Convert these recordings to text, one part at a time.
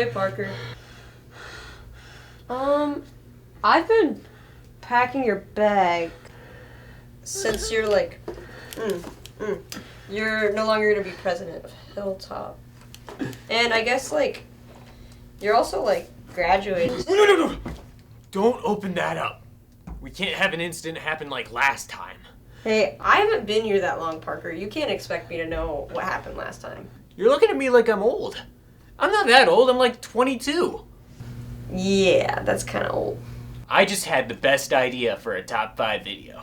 way, Parker. I've been packing your bag since you're like, you're no longer gonna be president of Hilltop. And I guess, like, you're also, like, graduating. No. Don't open that up. We can't have an incident happen like last time. Hey, I haven't been here that long, Parker. You can't expect me to know what happened last time. You're looking at me like I'm old. I'm not that old, I'm like 22. Yeah, that's kind of old. I just had the best idea for a top 5 video.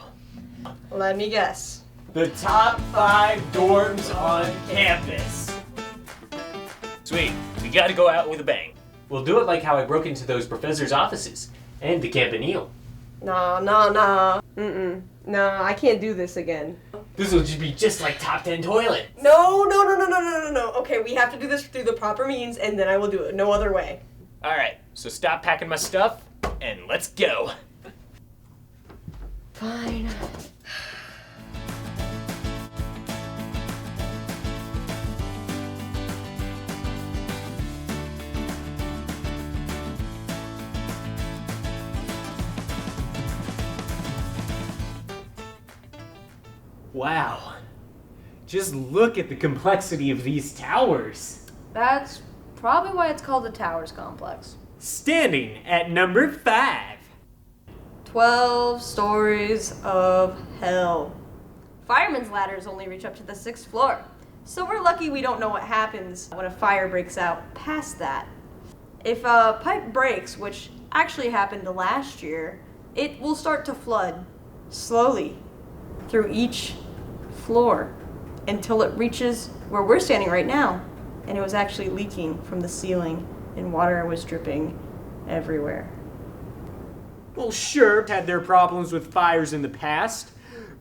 Let me guess. The top 5 dorms on campus. Sweet, we gotta go out with a bang. We'll do it like how I broke into those professors' offices and the Campanile. No. No, I can't do this again. This will just be just like top 10 toilet. No. Okay, we have to do this through the proper means, and then I will do it. No other way. Alright, so stop packing my stuff, and let's go. Fine. Wow. Just look at the complexity of these towers. That's probably why it's called the Towers Complex. Standing at number 5. 12 stories of hell. Fireman's ladders only reach up to the 6th floor, so we're lucky we don't know what happens when a fire breaks out past that. If a pipe breaks, which actually happened last year, it will start to flood slowly through each floor until it reaches where we're standing right now, and it was actually leaking from the ceiling and water was dripping everywhere. Well, sure, had their problems with fires in the past,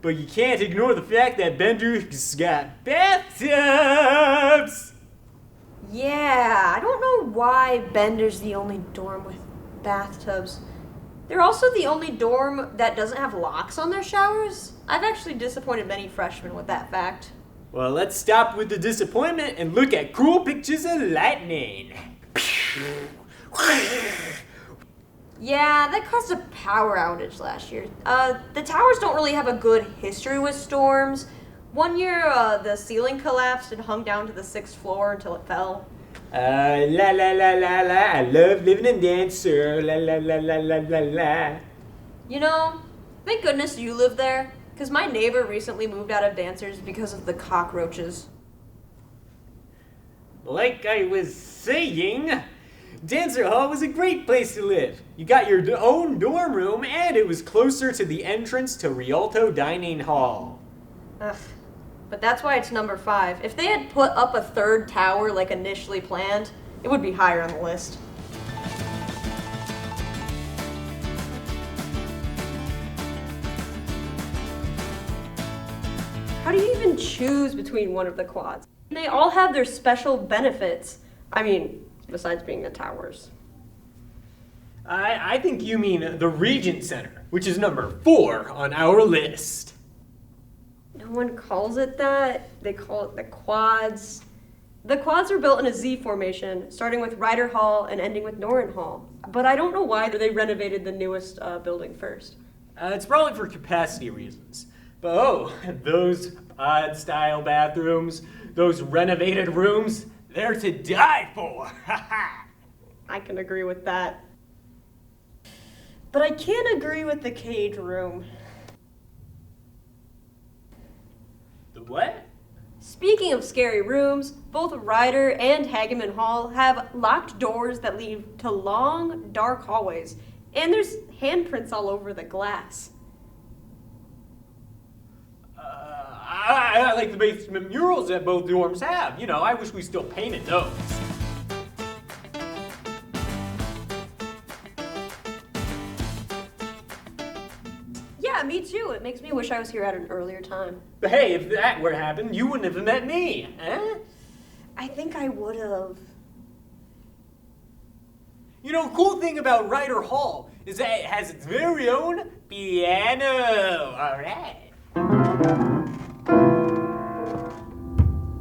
but you can't ignore the fact that Bender's got bathtubs! Yeah, I don't know why Bender's the only dorm with bathtubs. They're also the only dorm that doesn't have locks on their showers. I've actually disappointed many freshmen with that fact. Well, let's stop with the disappointment and look at cool pictures of lightning. Yeah, that caused a power outage last year. The towers don't really have a good history with storms. One year, the ceiling collapsed and hung down to the 6th floor until it fell. La la la la la, I love living in Dancer, la la la la la la la. You know, thank goodness you live there, because my neighbor recently moved out of Dancers because of the cockroaches. Like I was saying, Dancer Hall was a great place to live. You got your own dorm room, and it was closer to the entrance to Rialto Dining Hall. Ugh. But that's why it's number 5. If they had put up a 3rd tower like initially planned, it would be higher on the list. How do you even choose between one of the quads? They all have their special benefits. I mean, besides being the towers. I think you mean the Regent Center, which is number 4 on our list. No one calls it that. They call it the quads. The quads were built in a Z formation, starting with Ryder Hall and ending with Norrin Hall. But I don't know why they renovated the newest building first. It's probably for capacity reasons. But oh, those pod-style bathrooms, those renovated rooms, they're to die for. I can agree with that. But I can't agree with the cage room. The what? Speaking of scary rooms, both Ryder and Hageman Hall have locked doors that lead to long, dark hallways, and there's handprints all over the glass. I like the basement murals that both dorms have. You know, I wish we still painted those. Yeah, me too. It makes me wish I was here at an earlier time. But hey, if that were to happen, you wouldn't have met me, eh? I think I would have. You know, cool thing about Ryder Hall is that it has its very own piano. All right.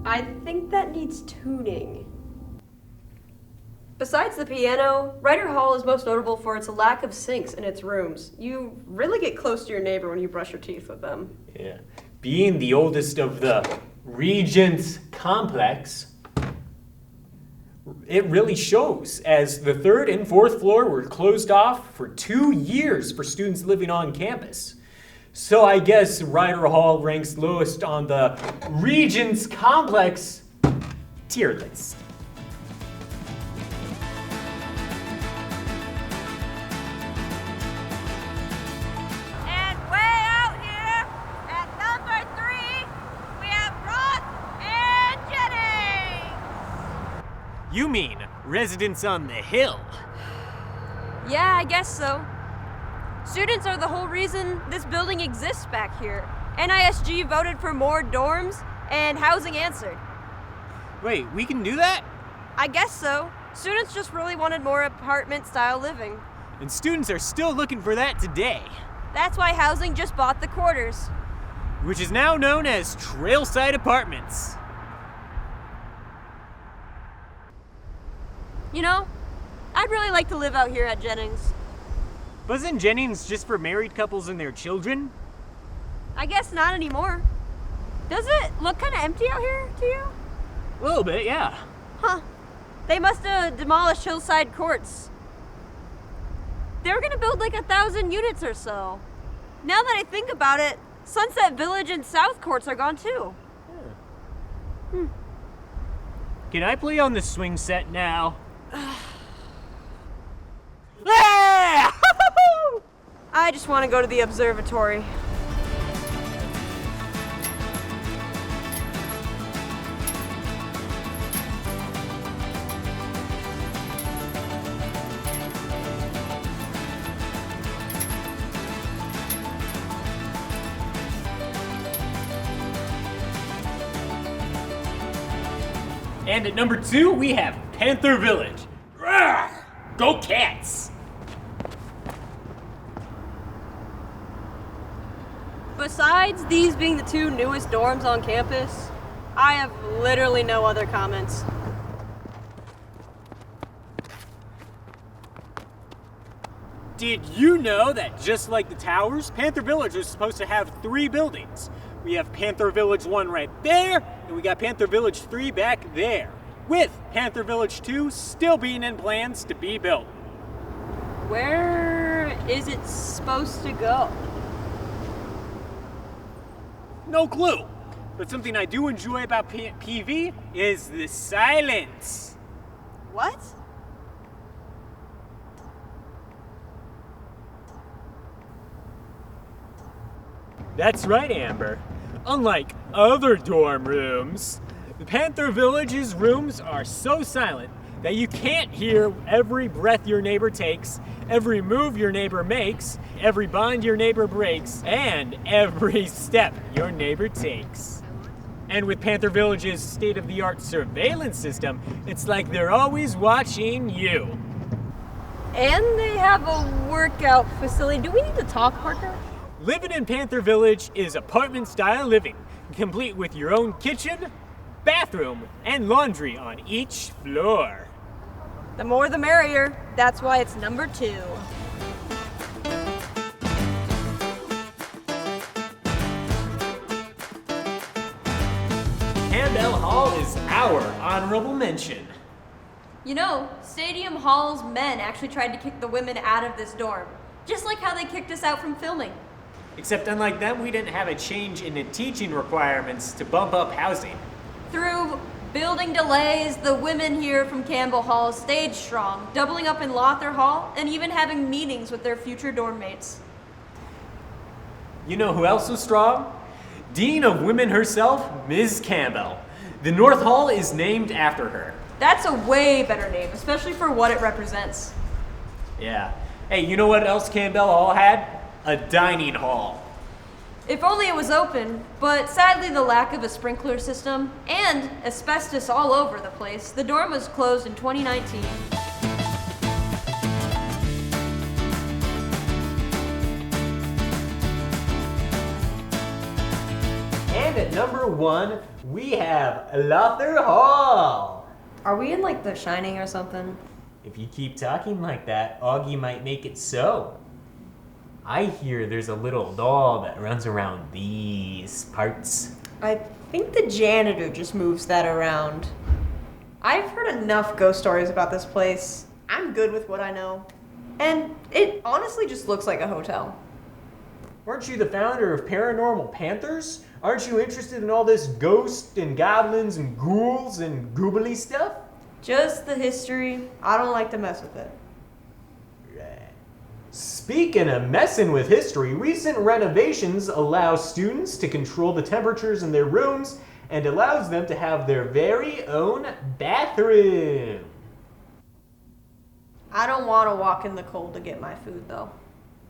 I think that needs tuning. Besides the piano, Ryder Hall is most notable for its lack of sinks in its rooms. You really get close to your neighbor when you brush your teeth with them. Yeah. Being the oldest of the Regents complex, it really shows, as the 3rd and 4th floor were closed off for 2 years for students living on campus. So I guess Ryder Hall ranks lowest on the Regents complex tier list. You mean residents on the hill? Yeah, I guess so. Students are the whole reason this building exists back here. NISG voted for more dorms, and housing answered. Wait, we can do that? I guess so. Students just really wanted more apartment-style living. And students are still looking for that today. That's why housing just bought the quarters. Which is now known as Trailside Apartments. You know, I'd really like to live out here at Jennings. Wasn't Jennings just for married couples and their children? I guess not anymore. Does it look kind of empty out here to you? A little bit, yeah. Huh. They must have demolished Hillside Courts. They were gonna build like 1,000 units or so. Now that I think about it, Sunset Village and South Courts are gone too. Can I play on the swing set now? I just want to go to the observatory. And at number 2, we have Panther Village. Rawr! Go Cats! Besides these being the 2 newest dorms on campus, I have literally no other comments. Did you know that just like the towers, Panther Village was supposed to have 3 buildings? We have Panther Village 1 right there, and we got Panther Village 3 back there, with Panther Village 2 still being in plans to be built. Where is it supposed to go? No clue. But something I do enjoy about PV is the silence. What? That's right, Amber. Unlike other dorm rooms, the Panther Village's rooms are so silent that you can't hear every breath your neighbor takes, every move your neighbor makes, every bond your neighbor breaks, and every step your neighbor takes. And with Panther Village's state-of-the-art surveillance system, it's like they're always watching you. And they have a workout facility. Do we need to talk, Parker? Living in Panther Village is apartment-style living, complete with your own kitchen, bathroom, and laundry on each floor. The more the merrier. That's why it's number 2. Campbell Hall is our honorable mention. You know, Stadium Hall's men actually tried to kick the women out of this dorm, just like how they kicked us out from filming. Except unlike them, we didn't have a change in the teaching requirements to bump up housing. Through building delays, the women here from Campbell Hall stayed strong, doubling up in Lother Hall and even having meetings with their future dorm mates. You know who else was strong? Dean of Women herself, Ms. Campbell. The North Hall is named after her. That's a way better name, especially for what it represents. Yeah. Hey, you know what else Campbell Hall had? A dining hall. If only it was open, but sadly the lack of a sprinkler system and asbestos all over the place, the dorm was closed in 2019. And at number 1, we have Lother Hall. Are we in like The Shining or something? If you keep talking like that, Augie might make it so. I hear there's a little doll that runs around these parts. I think the janitor just moves that around. I've heard enough ghost stories about this place. I'm good with what I know. And it honestly just looks like a hotel. Aren't you the founder of Paranormal Panthers? Aren't you interested in all this ghosts and goblins and ghouls and goobly stuff? Just the history. I don't like to mess with it. Speaking of messing with history, recent renovations allow students to control the temperatures in their rooms and allows them to have their very own bathroom. I don't want to walk in the cold to get my food, though.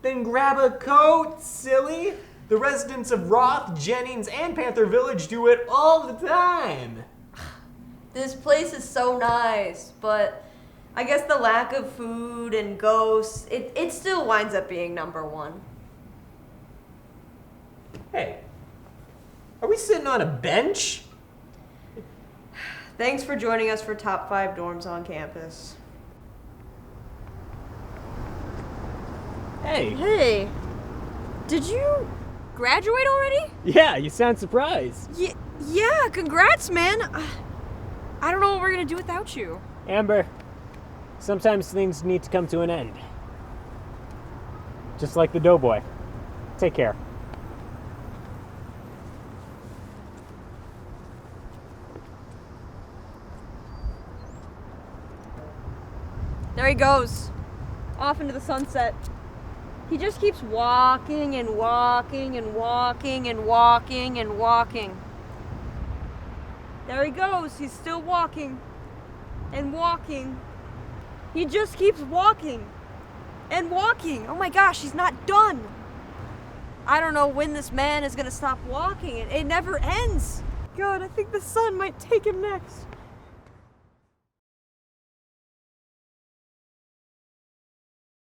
Then grab a coat, silly! The residents of Roth, Jennings, and Panther Village do it all the time! This place is so nice, but I guess the lack of food and ghosts, it still winds up being number one. Hey, are we sitting on a bench? Thanks for joining us for Top 5 Dorms on Campus. Hey. Hey, did you graduate already? Yeah, you sound surprised. Yeah, congrats, man. I don't know what we're gonna do without you. Amber, sometimes things need to come to an end. Just like the doughboy. Take care. There he goes, off into the sunset. He just keeps walking and walking and walking and walking and walking. There he goes, he's still walking and walking. He just keeps walking and walking. Oh my gosh, he's not done. I don't know when this man is gonna stop walking. It never ends. God, I think the sun might take him next.